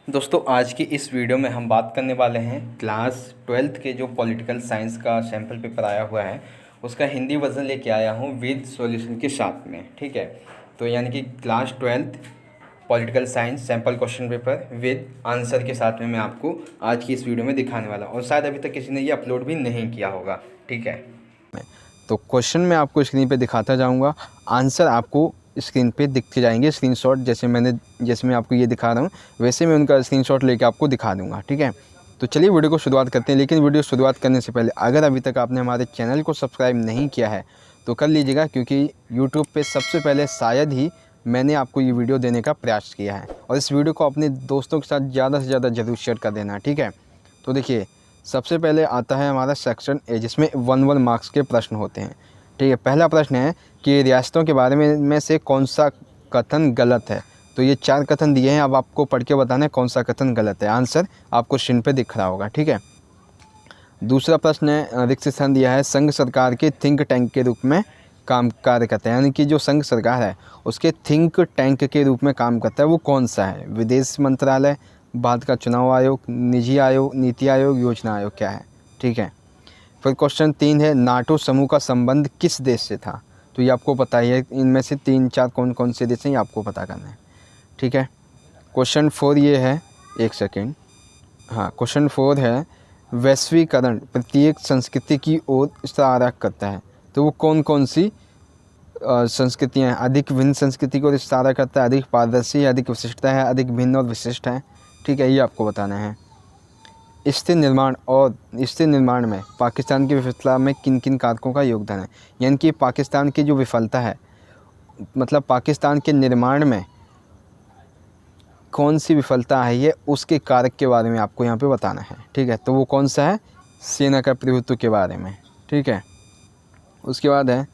दोस्तों आज की इस वीडियो में हम बात करने वाले हैं क्लास 12th के जो पॉलिटिकल साइंस का सैम्पल पेपर आया हुआ है उसका हिंदी वर्जन लेके आया हूँ विद सॉल्यूशन के साथ में। ठीक है, तो यानी कि class 12th political science sample question paper with answer के साथ में मैं आपको आज की इस वीडियो में दिखाने वाला हूँ और शायद अभी तक किसी ने ये अपलोड भी नहीं किया होगा। ठीक है, तो क्वेश्चन मैं आपको स्क्रीन पे दिखाता जाऊँगा, आंसर आपको स्क्रीन पे दिखते जाएंगे स्क्रीनशॉट। जैसे मैं आपको ये दिखा रहा हूँ वैसे मैं उनका स्क्रीनशॉट लेके आपको दिखा दूंगा। ठीक है, तो चलिए वीडियो को शुरुआत करते हैं। लेकिन वीडियो शुरुआत करने से पहले अगर अभी तक आपने हमारे चैनल को सब्सक्राइब नहीं किया है तो कर लीजिएगा, क्योंकि यूट्यूब पे सबसे पहले शायद ही मैंने आपको ये वीडियो देने का प्रयास किया है। और इस वीडियो को अपने दोस्तों के साथ ज़्यादा से ज़्यादा ज़रूर शेयर कर देना। ठीक है, तो देखिए सबसे पहले आता है हमारा सेक्शन ए, जिसमें 1 मार्क्स के प्रश्न होते हैं। ठीक है, पहला प्रश्न है कि रियासतों के बारे में से कौन सा कथन गलत है। तो ये 4 कथन दिए हैं, अब आपको पढ़ के बताना है कौन सा कथन गलत है। आंसर आपको स्क्रीन पे दिख रहा होगा। ठीक है, दूसरा प्रश्न है रिक्त स्थान दिया है संघ सरकार के थिंक टैंक के रूप में कार्य करता है, यानी कि जो संघ सरकार है उसके थिंक टैंक के रूप में काम करता है वो कौन सा है। विदेश मंत्रालय, भारत का चुनाव आयोग, निजी आयोग, नीति आयोग, योजना आयोग, क्या है। ठीक है, फिर क्वेश्चन 3 है नाटो समूह का संबंध किस देश से था। तो ये आपको पता ही है, इनमें से 3-4 कौन कौन से देश हैं ये आपको पता करना है। ठीक है, क्वेश्चन 4 ये है, एक सेकेंड, हाँ क्वेश्चन 4 है वैश्वीकरण प्रत्येक संस्कृति की ओर इशारा करता है। तो वो कौन कौन सी संस्कृतियाँ हैं। अधिक भिन्न संस्कृति को इशारा करता है, अधिक पारदर्शी, अधिक विशिष्टता है, अधिक भिन्न और विशिष्ट है। ठीक है, ये आपको बताना है। स्थिर निर्माण में पाकिस्तान की विफलता में किन किन कारकों का योगदान है। यानी कि पाकिस्तान की जो विफलता है, मतलब पाकिस्तान के निर्माण में कौन सी विफलता है ये उसके कारक के बारे में आपको यहाँ पे बताना है। ठीक है, तो वो कौन सा है, सेना का प्रभुत्व के बारे में। ठीक है, उसके बाद है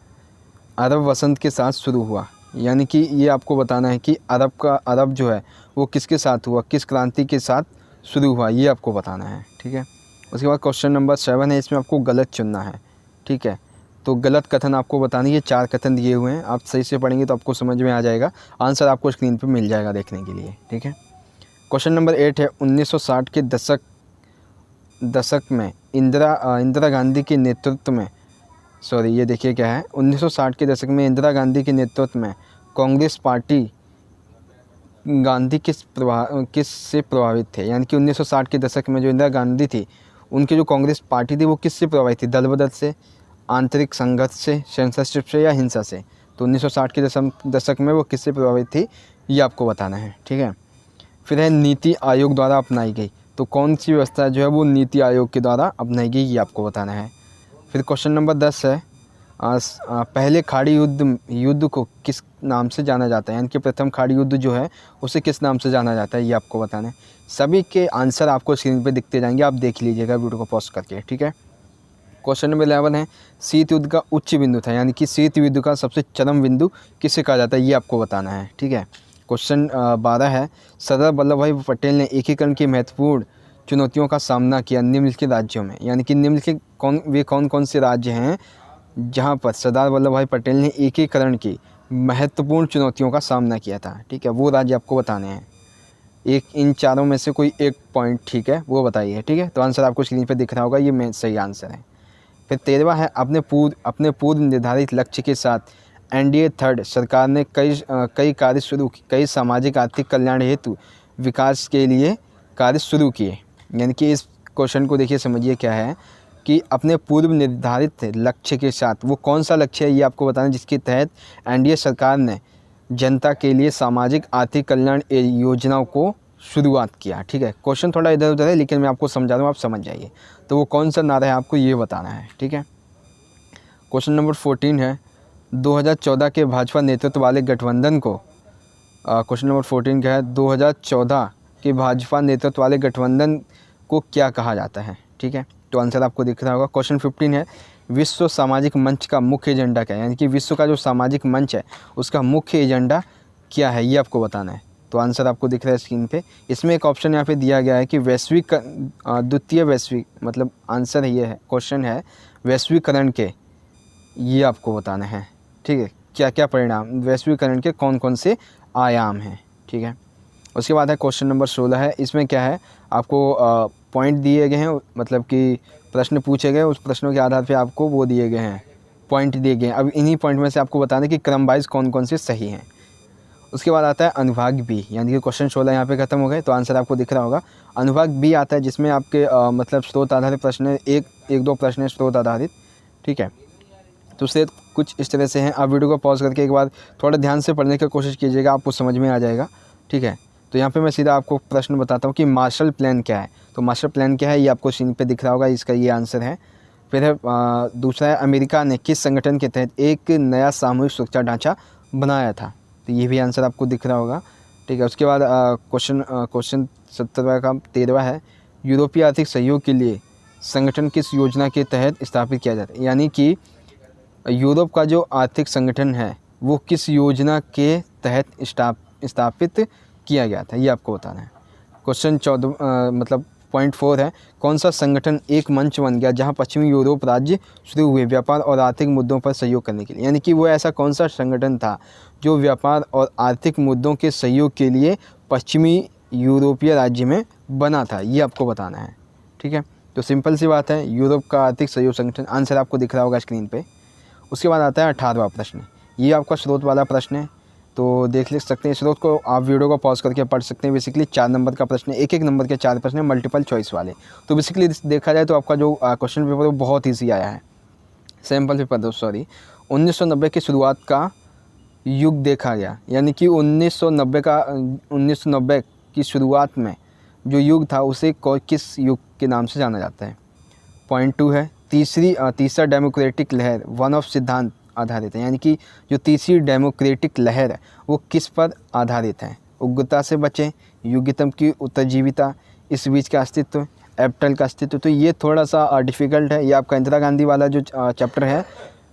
अरब वसंत के साथ शुरू हुआ, यानी कि ये आपको बताना है कि अरब जो है वो किसके साथ हुआ, किस क्रांति के साथ शुरू हुआ, ये आपको बताना है। ठीक है, उसके बाद क्वेश्चन नंबर 7 है, इसमें आपको गलत चुनना है। ठीक है, तो गलत कथन आपको बतानी है। 4 कथन दिए हुए हैं, आप सही से पढ़ेंगे तो आपको समझ में आ जाएगा, आंसर आपको स्क्रीन पे मिल जाएगा देखने के लिए। ठीक है, क्वेश्चन नंबर 8 है 1960 के दशक में इंदिरा गांधी के नेतृत्व में, ये देखिए क्या है, 1960 के दशक में इंदिरा गांधी के नेतृत्व में कांग्रेस पार्टी गांधी किस से प्रभावित थे। यानी कि 1960 के दशक में जो इंदिरा गांधी थी उनकी जो कांग्रेस पार्टी थी वो किससे प्रभावित थी, दल बदल से, आंतरिक संघर्ष से, सेंसरशिप से या हिंसा से। तो 1960 के दशक में वो किससे प्रभावित थी ये आपको बताना है। ठीक है, फिर है नीति आयोग द्वारा अपनाई गई, तो कौन सी व्यवस्था जो है वो नीति आयोग के द्वारा अपनाई गई ये आपको बताना है। फिर क्वेश्चन नंबर 10 है पहले खाड़ी युद्ध को किस नाम से जाना जाता है। यानी कि प्रथम खाड़ी युद्ध जो है उसे किस नाम से जाना जाता है ये आपको बताना है। सभी के आंसर आपको स्क्रीन पे दिखते जाएंगे, आप देख लीजिएगा वीडियो को पॉज करके। ठीक है, क्वेश्चन नंबर 11 है शीत युद्ध का उच्च बिंदु था, यानी कि शीत युद्ध का सबसे चरम बिंदु किसे कहा जाता है ये आपको बताना है। ठीक है, क्वेश्चन 12 है सरदार वल्लभ भाई पटेल ने एकीकरण की महत्वपूर्ण चुनौतियों का सामना किया निम्नलिखित राज्यों में। यानी कि निम्नलिखित कौन कौन से राज्य हैं जहाँ पर सरदार वल्लभ भाई पटेल ने एकीकरण की महत्वपूर्ण चुनौतियों का सामना किया था। ठीक है, वो राज्य आपको बताने हैं। इन चारों में से कोई एक पॉइंट ठीक है वो बताइए। ठीक है, तो आंसर आपको स्क्रीन पे दिख रहा होगा, ये सही आंसर है। फिर 13वां है अपने पूर्व निर्धारित लक्ष्य के साथ एनडीए थर्ड सरकार ने कई कार्य शुरू की, कई सामाजिक आर्थिक कल्याण हेतु विकास के लिए कार्य शुरू किए। यानी कि इस क्वेश्चन को देखिए, समझिए क्या है कि अपने पूर्व निर्धारित लक्ष्य के साथ वो कौन सा लक्ष्य है ये आपको बताना, जिसके तहत एनडीए सरकार ने जनता के लिए सामाजिक आर्थिक कल्याण योजनाओं को शुरुआत किया। ठीक है, क्वेश्चन थोड़ा इधर उधर है लेकिन मैं आपको समझा दूँ, आप समझ जाइए। तो वो कौन सा नारा है आपको ये बताना है। ठीक है, क्वेश्चन नंबर 14 है 2014 के भाजपा नेतृत्व वाले गठबंधन को, क्वेश्चन नंबर 14 क्या है 2014 के भाजपा नेतृत्व वाले गठबंधन को क्या कहा जाता है। ठीक है, तो आंसर आपको दिख रहा होगा। क्वेश्चन 15 है विश्व सामाजिक मंच का मुख्य एजेंडा क्या है। यानी कि विश्व का जो सामाजिक मंच है उसका मुख्य एजेंडा क्या है ये आपको बताना है। तो आंसर आपको दिख रहा है स्क्रीन पे। इसमें एक ऑप्शन यहाँ पे दिया गया है कि द्वितीय वैश्विक, मतलब आंसर ये है, क्वेश्चन है वैश्वीकरण के, ये आपको बताना है। ठीक है, क्या क्या परिणाम, वैश्वीकरण के कौन कौन से आयाम हैं। ठीक है, उसके बाद है क्वेश्चन नंबर 16 है। इसमें क्या है, आपको पॉइंट दिए गए हैं, मतलब कि प्रश्न पूछे गए, उस प्रश्नों के आधार पे आपको वो दिए गए हैं, पॉइंट दिए गए हैं। अब इन्हीं पॉइंट में से आपको बताना है कि क्रम वाइज कौन कौन से सही हैं। उसके बाद आता है अनुभाग बी, यानी कि क्वेश्चन 16 यहाँ पे खत्म हो गए, तो आंसर आपको दिख रहा होगा। अनुभाग बी आता है जिसमें आपके मतलब स्रोत आधारित प्रश्न है, एक दो प्रश्न है स्रोत आधारित, ठीक है। तो उससे कुछ इस तरह से हैं। आप वीडियो को पॉज करके एक बार थोड़ा ध्यान से पढ़ने की कोशिश कीजिएगा, आपको समझ में आ जाएगा, ठीक है। तो यहाँ पे मैं सीधा आपको प्रश्न बताता हूँ कि मार्शल प्लान क्या है। तो मार्शल प्लान क्या है, ये आपको स्क्रीन पे दिख रहा होगा, इसका ये आंसर है। फिर है दूसरा है, अमेरिका ने किस संगठन के तहत एक नया सामूहिक सुरक्षा ढांचा बनाया था। तो ये भी आंसर आपको दिख रहा होगा, ठीक है। उसके बाद क्वेश्चन 17 का 13 है, यूरोपीय आर्थिक सहयोग के लिए संगठन किस योजना के तहत स्थापित किया जाता है। यानी कि यूरोप का जो आर्थिक संगठन है वो किस योजना के तहत स्थापित किया गया था, ये आपको बताना है। क्वेश्चन 14 मतलब पॉइंट 4 है, कौन सा संगठन एक मंच बन गया जहां पश्चिमी यूरोप राज्य शुरू हुए व्यापार और आर्थिक मुद्दों पर सहयोग करने के लिए। यानी कि वो ऐसा कौन सा संगठन था जो व्यापार और आर्थिक मुद्दों के सहयोग के लिए पश्चिमी यूरोपीय राज्य में बना था, ये आपको बताना है, ठीक है। तो सिंपल सी बात है, यूरोप का आर्थिक सहयोग संगठन, आंसर आपको दिख रहा होगा स्क्रीन पे। उसके बाद आता है 18वां प्रश्न, ये आपका स्रोत वाला प्रश्न है, तो देख ले सकते हैं स्रोत को, आप वीडियो को पॉज करके पढ़ सकते हैं। बेसिकली 4 नंबर का प्रश्न है, एक नंबर के 4 प्रश्न है, मल्टीपल चॉइस वाले। तो बेसिकली देखा जाए तो आपका जो क्वेश्चन पेपर है वो बहुत ईजी आया है, सैम्पल पेपर सॉरी। 1990 की शुरुआत का युग देखा गया, यानी कि 1990 की शुरुआत में जो युग था उसे किस युग के नाम से जाना जाता है। पॉइंट 2 है, तीसरा डेमोक्रेटिक लहर वन ऑफ सिद्धांत आधारित है। यानी कि जो तीसरी डेमोक्रेटिक लहर है वो किस पर आधारित है। उग्रता से बचें, युगितम की उत्तरजीविता, इस बीच का अस्तित्व, एप्टल का अस्तित्व। तो ये थोड़ा सा डिफ़िकल्ट है, ये आपका इंदिरा गांधी वाला जो चैप्टर है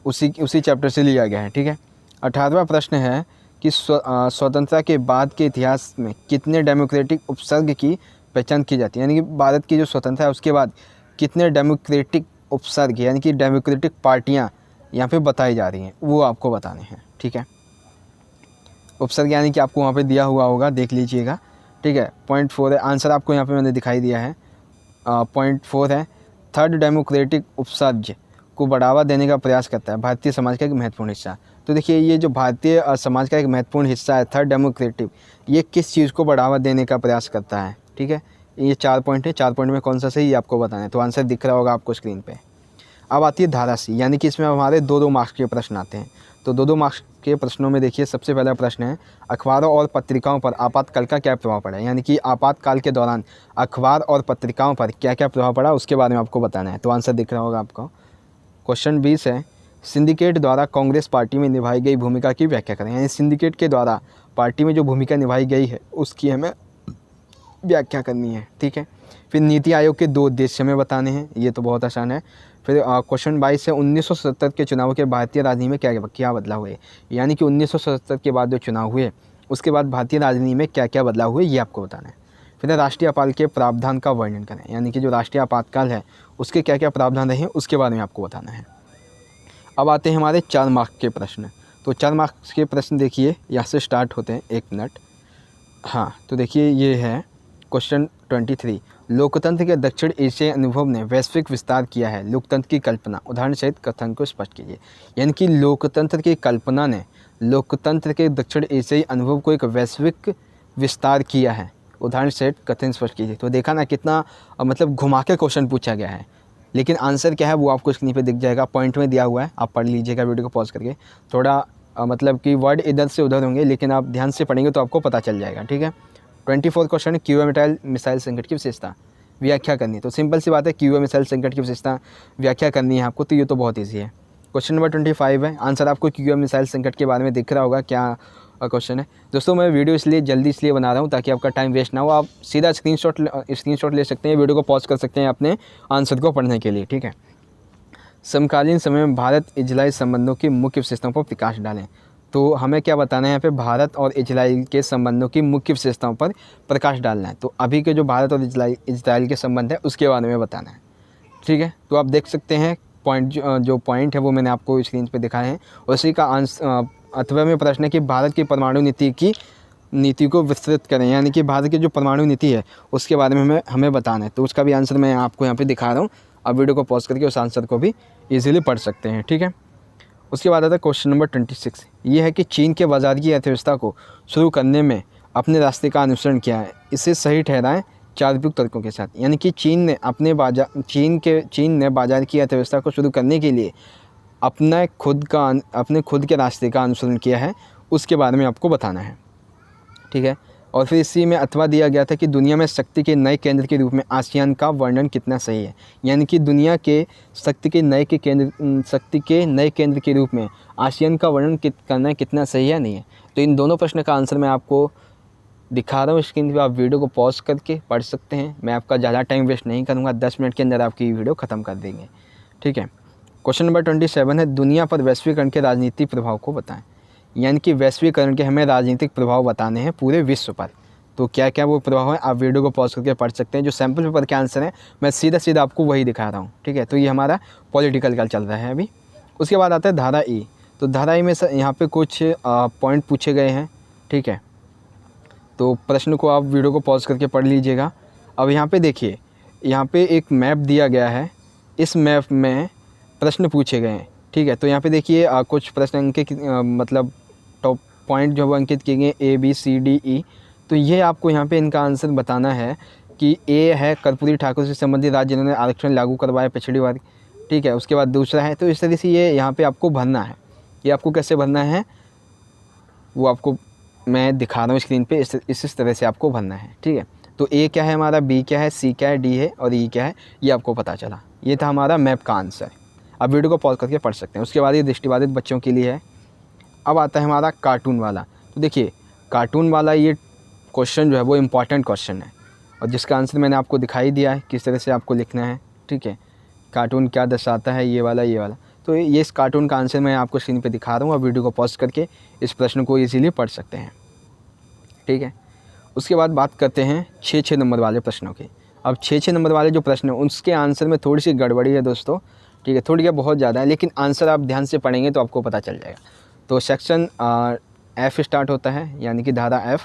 उसी चैप्टर से लिया गया है, ठीक है। 18वां प्रश्न है कि स्वतंत्रता के बाद के इतिहास में कितने डेमोक्रेटिक उपसर्ग की पहचान की जाती है। यानी कि भारत की जो स्वतंत्रता है उसके बाद कितने डेमोक्रेटिक उपसर्ग यानी कि डेमोक्रेटिक पार्टियां यहाँ पे बताई जा रही हैं, वो आपको बताने हैं, ठीक है। उपसर्ग यानी कि आपको वहाँ पे दिया हुआ होगा, देख लीजिएगा, ठीक है। पॉइंट 4 है, आंसर आपको यहाँ पे मैंने दिखाई दिया है। पॉइंट 4 है, थर्ड डेमोक्रेटिक उपसर्ग को बढ़ावा देने का प्रयास करता है भारतीय समाज का एक महत्वपूर्ण हिस्सा। तो देखिए ये जो भारतीय समाज का एक महत्वपूर्ण हिस्सा है थर्ड डेमोक्रेटिक, ये किस चीज़ को बढ़ावा देने का प्रयास करता है, ठीक है। ये 4 पॉइंट है, 4 पॉइंट में कौन सा सही ये आपको बताना है। तो आंसर दिख रहा होगा आपको स्क्रीन पे। अब आती है धारा सी, यानी कि इसमें हमारे 2-2 मार्क्स के प्रश्न आते हैं। तो 2-2 मार्क्स के प्रश्नों में देखिए सबसे पहला प्रश्न है, अखबारों और पत्रिकाओं पर आपातकाल का क्या प्रभाव पड़ा। यानी कि आपातकाल के दौरान अखबार और पत्रिकाओं पर क्या क्या प्रभाव पड़ा उसके बारे में आपको बताना है। तो आंसर दिख रहा होगा आपको। क्वेश्चन 20 है, सिंडिकेट द्वारा कांग्रेस पार्टी में निभाई गई भूमिका की व्याख्या करें। यानी सिंडिकेट के द्वारा पार्टी में जो भूमिका निभाई गई है उसकी हमें व्याख्या करनी है, ठीक है। फिर नीति आयोग के 2 उद्देश्य हमें बताने हैं, ये तो बहुत आसान है। फिर क्वेश्चन 22 है, 1977 के चुनाव के भारतीय राजनीति में क्या बदलाव हुए। यानी कि 1977 के बाद जो चुनाव हुए उसके बाद भारतीय राजनीति में क्या क्या बदलाव हुए ये आपको बताना है। फिर राष्ट्रीय आपातकाल के प्रावधान का वर्णन करें। यानी कि जो राष्ट्रीय आपातकाल है उसके क्या क्या प्रावधान रहे उसके बारे में आपको बताना है। अब आते हैं हमारे 4 मार्क्स के प्रश्न। तो 4 मार्क्स के प्रश्न देखिए यहाँ से स्टार्ट होते हैं, 1 मिनट। हाँ, तो देखिए ये है क्वेश्चन 23, लोकतंत्र के दक्षिण एशियाई अनुभव ने वैश्विक विस्तार किया है, लोकतंत्र की कल्पना उदाहरण सहित कथन को स्पष्ट कीजिए। यानी कि लोकतंत्र की कल्पना ने लोकतंत्र के दक्षिण एशियाई अनुभव को एक वैश्विक विस्तार किया है, उदाहरण सहित कथन स्पष्ट कीजिए। तो देखा ना कितना मतलब घुमा के क्वेश्चन पूछा गया है, लेकिन आंसर क्या है वो आपको स्क्रीन पे दिख जाएगा, पॉइंट में दिया हुआ है, आप पढ़ लीजिएगा वीडियो को पॉज करके। थोड़ा मतलब कि वर्ड इधर से उधर होंगे लेकिन आप ध्यान से पढ़ेंगे तो आपको पता चल जाएगा, ठीक है। 24 क्वेश्चन है, क्यूबा मिसाइल संकट की विशेषता व्याख्या करनी है। तो सिंपल सी बात है, क्यूबा मिसाइल संकट की विशेषता व्याख्या करनी है आपको, तो ये तो बहुत ईजी है। क्वेश्चन नंबर 25 है, आंसर आपको क्यूबा मिसाइल संकट के बारे में दिख रहा होगा, क्या क्वेश्चन है। दोस्तों मैं वीडियो जल्दी इसलिए बना रहा हूँ ताकि आपका टाइम वेस्ट ना हो, आप सीधा स्क्रीनशॉट ले सकते हैं, वीडियो को पॉज कर सकते हैं अपने आंसर को पढ़ने के लिए, ठीक है। समकालीन समय में भारत इजराइल संबंधों की मुख्य विशेषताओं पर प्रकाश डालें। तो हमें क्या बताना है यहाँ पे, भारत और इजराइल के संबंधों की मुख्य विशेषताओं पर प्रकाश डालना है। तो अभी के जो भारत और इजराइल के संबंध है उसके बारे में बताना है, ठीक है। तो आप देख सकते हैं जो पॉइंट है वो मैंने आपको स्क्रीन पे दिखाए हैं। उसी का आंसर 8वें में प्रश्न है कि भारत की परमाणु नीति की नीति को विस्तृत करें, यानी कि भारत की जो परमाणु नीति है उसके बारे में हमें बताना है। तो उसका भी आंसर मैं आपको यहाँ पे दिखा रहा हूँ, आप वीडियो को पॉज करके उस आंसर को भी ईजिली पढ़ सकते हैं, ठीक है। उसके बाद आता है क्वेश्चन नंबर 26। ये है कि चीन के बाजार की अर्थव्यवस्था को शुरू करने में अपने रास्ते का अनुसरण किया है, इसे सही ठहराएं 4 उपयुक्त तर्कों के साथ। यानी कि चीन ने बाजार की अर्थव्यवस्था को शुरू करने के लिए अपने खुद के रास्ते का अनुसरण किया है, उसके बारे में आपको बताना है, ठीक है। और फिर इसी में अथवा दिया गया था कि दुनिया में शक्ति के नए केंद्र के रूप में आसियान का वर्णन कितना सही है। यानी कि दुनिया के शक्ति के नए केंद्र के रूप में आसियान का वर्णन करना कितना सही है नहीं है। तो इन दोनों प्रश्न का आंसर मैं आपको दिखा रहा हूँ स्क्रीन पे, आप वीडियो को पॉज करके पढ़ सकते हैं। मैं आपका ज़्यादा टाइम वेस्ट नहीं करूँगा, 10 मिनट के अंदर आपकी वीडियो ख़त्म कर देंगे, ठीक है। क्वेश्चन नंबर 27 है, दुनिया पर वैश्वीकरण के राजनीतिक प्रभाव को बताएं। यानी कि वैश्वीकरण के हमें राजनीतिक प्रभाव बताने हैं पूरे विश्व पर। तो क्या क्या वो प्रभाव है, आप वीडियो को पॉज करके पढ़ सकते हैं। जो सैम्पल पेपर के आंसर हैं मैं सीधा आपको वही दिखा रहा हूँ, ठीक है। तो ये हमारा पॉलिटिकल का चल रहा है अभी। उसके बाद आता है धारा ई। तो धारा ई में यहाँ पे कुछ पॉइंट पूछे गए हैं, ठीक है। तो प्रश्न को आप वीडियो को पॉज करके पढ़ लीजिएगा। अब यहाँ पे देखिए, यहाँ पे एक मैप दिया गया है, इस मैप में प्रश्न पूछे गए हैं, ठीक है। तो यहाँ पे देखिए कुछ प्रश्न अंकित मतलब टॉप पॉइंट जो अंकित किए गए A B C D E। तो ये आपको यहाँ पे इनका आंसर बताना है कि A है कर्पूरी ठाकुर से संबंधित राज्य जिन्होंने आरक्षण लागू करवाया पिछड़ी वर्ग, ठीक है। उसके बाद दूसरा है, तो इस तरह से ये यहाँ पे आपको भरना है। ये आपको कैसे भरना है वो आपको मैं दिखा रहा हूँ स्क्रीन पे, इस तरह से आपको भरना है, ठीक है। तो A क्या है हमारा, B क्या है, C क्या है, D है और E क्या है, ये आपको पता चला। ये था हमारा मैप का आंसर। आप वीडियो को पॉज करके पढ़ सकते हैं। उसके बाद ये दृष्टिबाधित बच्चों के लिए है। अब आता है हमारा कार्टून वाला। तो देखिए कार्टून वाला ये क्वेश्चन जो है वो इम्पॉर्टेंट क्वेश्चन है और जिसका आंसर मैंने आपको दिखाई दिया है किस तरह से आपको लिखना है, ठीक है। कार्टून क्या दर्शाता है, ये वाला। तो ये इस कार्टून का आंसर मैं आपको स्क्रीन पे दिखा रहा हूँ, आप वीडियो को पॉज करके इस प्रश्न को इजीली पढ़ सकते हैं, ठीक है। उसके बाद बात करते हैं 6 नंबर वाले प्रश्नों की। अब 6 नंबर वाले जो प्रश्न हैं उसके आंसर में थोड़ी सी गड़बड़ी है दोस्तों, ठीक है। थोड़ी क्या बहुत ज़्यादा है, लेकिन आंसर आप ध्यान से पढ़ेंगे तो आपको पता चल जाएगा। तो सेक्शन F स्टार्ट होता है, यानी कि धारा F।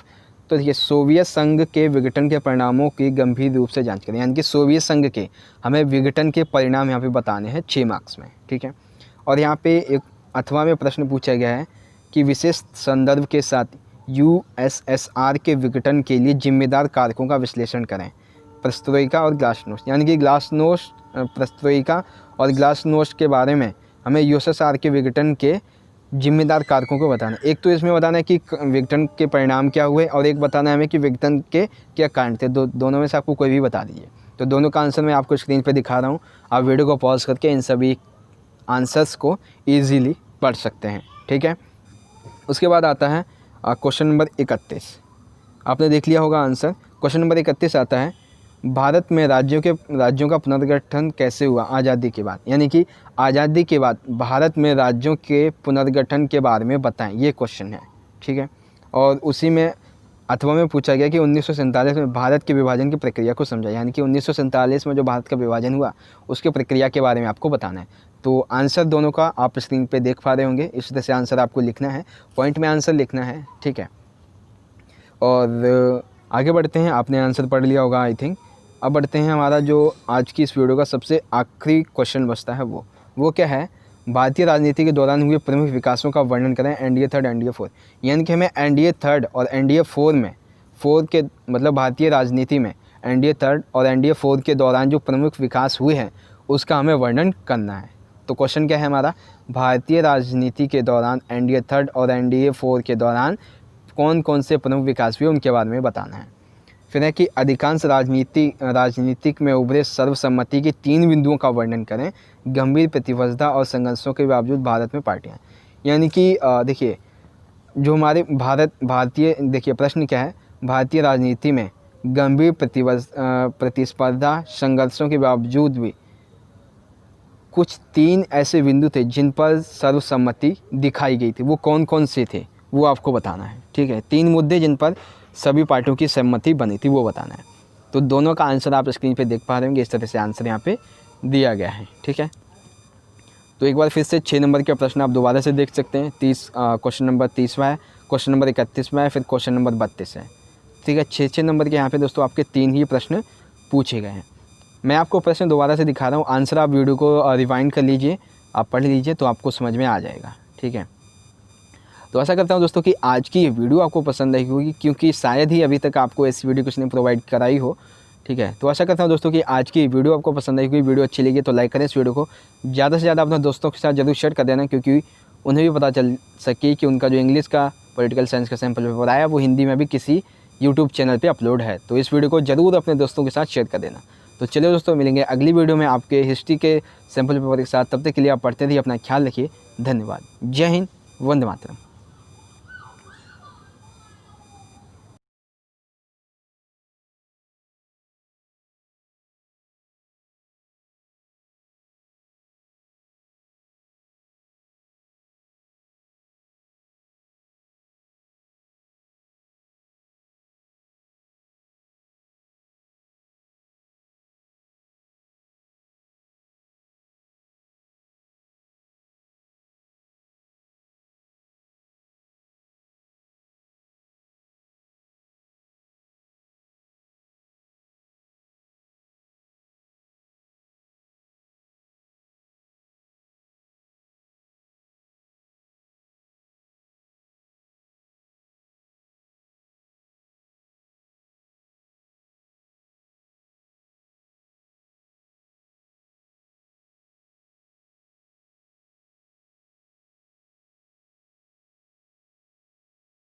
तो देखिए सोवियत संघ के विघटन के परिणामों की गंभीर रूप से जांच करें। यानी कि सोवियत संघ के हमें विघटन के परिणाम यहाँ पे बताने हैं 6 मार्क्स में, ठीक है। और यहाँ पे एक अथवा में प्रश्न पूछा गया है कि विशेष संदर्भ के साथ USSR के विघटन के लिए जिम्मेदार कारकों का विश्लेषण करें। पेरेस्ट्रोइका और ग्लासनोस्ट, यानी कि ग्लासनोस्ट, पेरेस्ट्रोइका और ग्लासनोस्ट के बारे में हमें USSR के विघटन के जिम्मेदार कारकों को बताना है। एक तो इसमें बताना है कि विघटन के परिणाम क्या हुए और एक बताना है हमें कि विघटन के क्या कारण थे। दोनों में से आपको कोई भी बता दीजिए। तो दोनों का आंसर मैं आपको स्क्रीन पे दिखा रहा हूँ, आप वीडियो को पॉज करके इन सभी आंसर्स को ईजीली पढ़ सकते हैं, ठीक है। उसके बाद आता है क्वेश्चन नंबर 31। आपने देख लिया होगा आंसर। क्वेश्चन नंबर 31 आता है, भारत में राज्यों का पुनर्गठन कैसे हुआ आज़ादी के बाद। यानी कि आज़ादी के बाद भारत में राज्यों के पुनर्गठन के बारे में बताएं, ये क्वेश्चन है, ठीक है। और उसी में अथवा में पूछा गया कि 1947 में भारत के विभाजन की प्रक्रिया को समझा। यानी कि 1947 में जो भारत का विभाजन हुआ उसके प्रक्रिया के बारे में आपको बताना है। तो आंसर दोनों का आप स्क्रीन पे देख पा रहे होंगे, इस तरह से आंसर आपको लिखना है, पॉइंट में आंसर लिखना है, ठीक है। और आगे बढ़ते हैं, आपने आंसर पढ़ लिया होगा आई थिंक। अब बढ़ते हैं, हमारा जो आज की इस वीडियो का सबसे आखिरी क्वेश्चन बचता है वो क्या है, भारतीय राजनीति के दौरान हुए प्रमुख विकासों का वर्णन करें NDA 3 NDA 4। यानी कि हमें NDA 3 और NDA 4 में 4 के मतलब भारतीय राजनीति में NDA 3 और NDA 4 के दौरान जो प्रमुख विकास हुए हैं उसका हमें वर्णन करना है। तो क्वेश्चन क्या है हमारा, भारतीय राजनीति के दौरान NDA 3 और NDA 4 के दौरान कौन कौन से प्रमुख विकास हुए उनके बारे में बताना है। फिर है कि अधिकांश राजनीतिक में उभरे सर्वसम्मति के 3 बिंदुओं का वर्णन करें, गंभीर प्रतिस्पर्धा और संघर्षों के बावजूद भारत में पार्टियां। यानी कि देखिए जो हमारे भारतीय देखिए प्रश्न क्या है, भारतीय राजनीति में गंभीर प्रतिस्पर्धा संघर्षों के बावजूद भी कुछ 3 ऐसे बिंदु थे जिन पर सर्वसम्मति दिखाई गई थी, वो कौन कौन से थे वो आपको बताना है, ठीक है। 3 मुद्दे जिन पर सभी पार्टियों की सहमति बनी थी वो बताना है। तो दोनों का आंसर आप स्क्रीन पे देख पा रहे होंगे, इस तरह से आंसर यहाँ पे दिया गया है, ठीक है। तो एक बार फिर से 6 नंबर का प्रश्न आप दोबारा से देख सकते हैं। क्वेश्चन नंबर 30वां है। क्वेश्चन नंबर 31 में है, फिर क्वेश्चन नंबर 32 है। ठीक है, 6-6 नंबर के यहाँ पे दोस्तों आपके 3 ही प्रश्न पूछे गए हैं। मैं आपको प्रश्न दोबारा से दिखा रहा हूँ, आंसर आप वीडियो को रिवाइंड कर लीजिए, आप पढ़ लीजिए तो आपको समझ में आ जाएगा। ठीक है, तो आशा करता हूँ दोस्तों कि आज की ये वीडियो आपको पसंद आई होगी, क्योंकि शायद ही अभी तक आपको ऐसी वीडियो किसी ने प्रोवाइड कराई हो। ठीक है, तो आशा करता हूँ दोस्तों कि आज की वीडियो आपको पसंद आई होगी। वीडियो अच्छी लगी तो लाइक करें इस वीडियो को, ज़्यादा से ज़्यादा अपने दोस्तों के साथ जरूर शेयर कर देना, क्योंकि उन्हें भी पता चल सके कि उनका जो इंग्लिश का पॉलिटिकल साइंस का सैम्पल पेपर आया वो हिंदी में भी किसी यूट्यूब चैनल पर अपलोड है। तो इस वीडियो को ज़रूर अपने दोस्तों के साथ शेयर कर देना। तो चलिए दोस्तों, मिलेंगे अगली वीडियो में आपके हिस्ट्री के सैम्पल पेपर के साथ। तब तक के लिए आप पढ़ते रहिए, अपना ख्याल रखिए। धन्यवाद। जय हिंद, वंदे मातरम।